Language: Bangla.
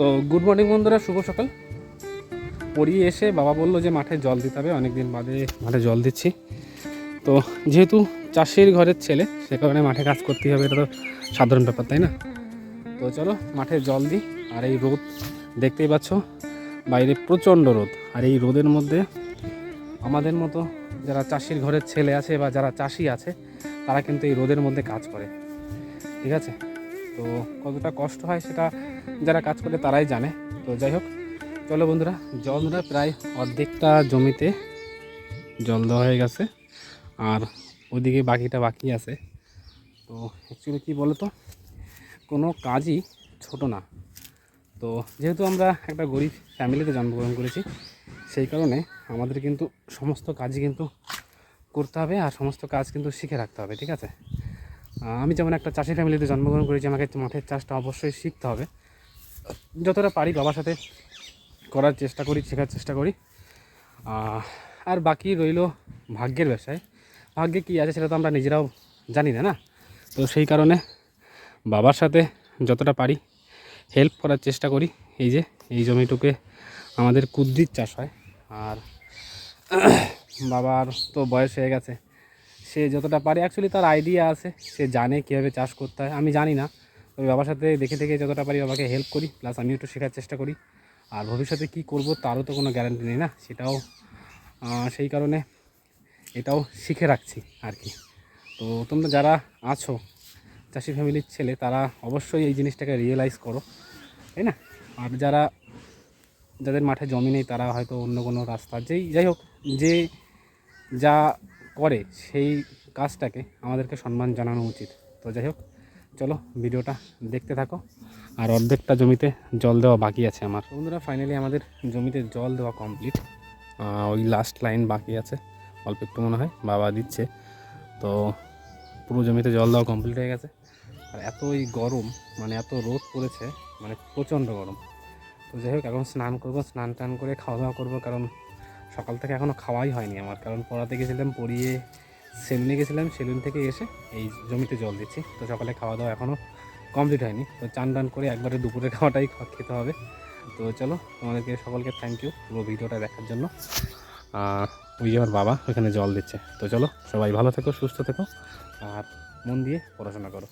তো গুড মর্নিং বন্ধুরা, শুভ সকাল। পড়িয়ে এসে বাবা বললো যে মাঠে জল দিতে হবে, অনেকদিন বাদে মাঠে জল দিচ্ছি। তো যেহেতু চাষির ঘরের ছেলে, সে কারণে মাঠে কাজ করতেই হবে, এটা তো সাধারণ ব্যাপার, তাই না? তো চলো মাঠে জল দিই। আর এই রোদ দেখতেই পাচ্ছ, বাইরে প্রচণ্ড রোদ। আর এই রোদের মধ্যে আমাদের মতো যারা চাষির ঘরের ছেলে আছে বা যারা চাষি আছে, তারা কিন্তু এই রোদের মধ্যে কাজ করে, ঠিক আছে? তো কতটা কষ্ট হয় সেটা যারা কাজ করে তারাই জানে। তো যাই হোক, চলো বন্ধুরা, জল দেওয়া প্রায় অর্ধেকটা জমিতে জল দেওয়া হয়ে গেছে, আর ওইদিকে বাকিটা বাকি আছে। তো অ্যাকচুয়ালি কী বলো তো, কোনো কাজই ছোট না। তো যেহেতু আমরা একটা গরিব ফ্যামিলিতে জন্মগ্রহণ করেছি, সেই কারণে আমাদের কিন্তু সমস্ত কাজই কিন্তু করতে হবে, আর সমস্ত কাজ কিন্তু শিখে রাখতে হবে, ঠিক আছে? আমি যেমন একটা চাষি ফ্যামিলিতে জন্মগ্রহণ করেছি, আমাকে মাঠের চাষটা অবশ্যই শিখতে হবে। যতটা পারি বাবার সাথে করার চেষ্টা করি, শেখার চেষ্টা করি। আর বাকি রইল ভাগ্যের ব্যবসায়। ভাগ্যে কী আছে সেটা তো আমরা নিজেরাও জানি না, না? তো সেই কারণে বাবার সাথে যতটা পারি হেল্প করার চেষ্টা করি। এই যে এই জমিটুকে আমাদের কুদ্রির চাষ হয়, আর বাবার তো বয়স হয়ে গেছে, সে যতটা পারে অ্যাকচুয়ালি তার আইডিয়া আছে, সে জানে কীভাবে চাষ করতে হয়। আমি জানি না, তবে বাবার সাথে দেখে দেখে যতটা পারি বাবাকে হেল্প করি, প্লাস আমিও একটু শেখার চেষ্টা করি। আর ভবিষ্যতে কী করব তারও তো কোনো গ্যারান্টি নেই, না? সেটাও সেই কারণে এটাও শিখে রাখছি আর কি। তো তোমরা যারা আছো চাষি ফ্যামিলির ছেলে, তারা অবশ্যই এই জিনিসটাকে রিয়েলাইজ করো, তাই না? আর যাদের মাঠে জমি নেই, তারা হয়তো অন্য কোনো রাস্তা, যাই হোক, যে যা করে সেই কাজটাকে আমাদেরকে সম্মান জানানো উচিত। তো যাই হোক, চলো ভিডিওটা দেখতে থাকো। আর অর্ধেকটা জমিতে জল দেওয়া বাকি আছে আমার। বন্ধুরা, ফাইনালি আমাদের জমিতে জল দেওয়া কমপ্লিট। ওই লাস্ট লাইন বাকি আছে, অল্প একটু মনে হয় বাবা দিচ্ছে। তো পুরো জমিতে জল দেওয়া কমপ্লিট হয়ে গেছে। আর এতই গরম, মানে এত রোদ পড়েছে, মানে প্রচণ্ড গরম। তো যাই হোক, এখন স্নান করবো, স্নান টান করে খাওয়া দাওয়া করবো, কারণ সকাল থেকে এখনও খাওয়াই হয়নি আমার। কারণ পড়াতে গেছিলাম, পড়িয়ে সেলুনে গেছিলাম, সেলুন থেকে এসে এই জমিতে জল দিচ্ছি। তো সকালে খাওয়া দাওয়া এখনও কমপ্লিট হয়নি। তো চান টান করে একবারে দুপুরের খাওয়াটাই খেতে হবে। তো চলো, তোমাদেরকে সকলকে থ্যাংক ইউ পুরো ভিডিওটা দেখার জন্য। ওই যে আমার বাবা ওইখানে জল দিচ্ছে। তো চলো, সবাই ভালো থেকো, সুস্থ থেকো, আর মন দিয়ে পড়াশোনা করো।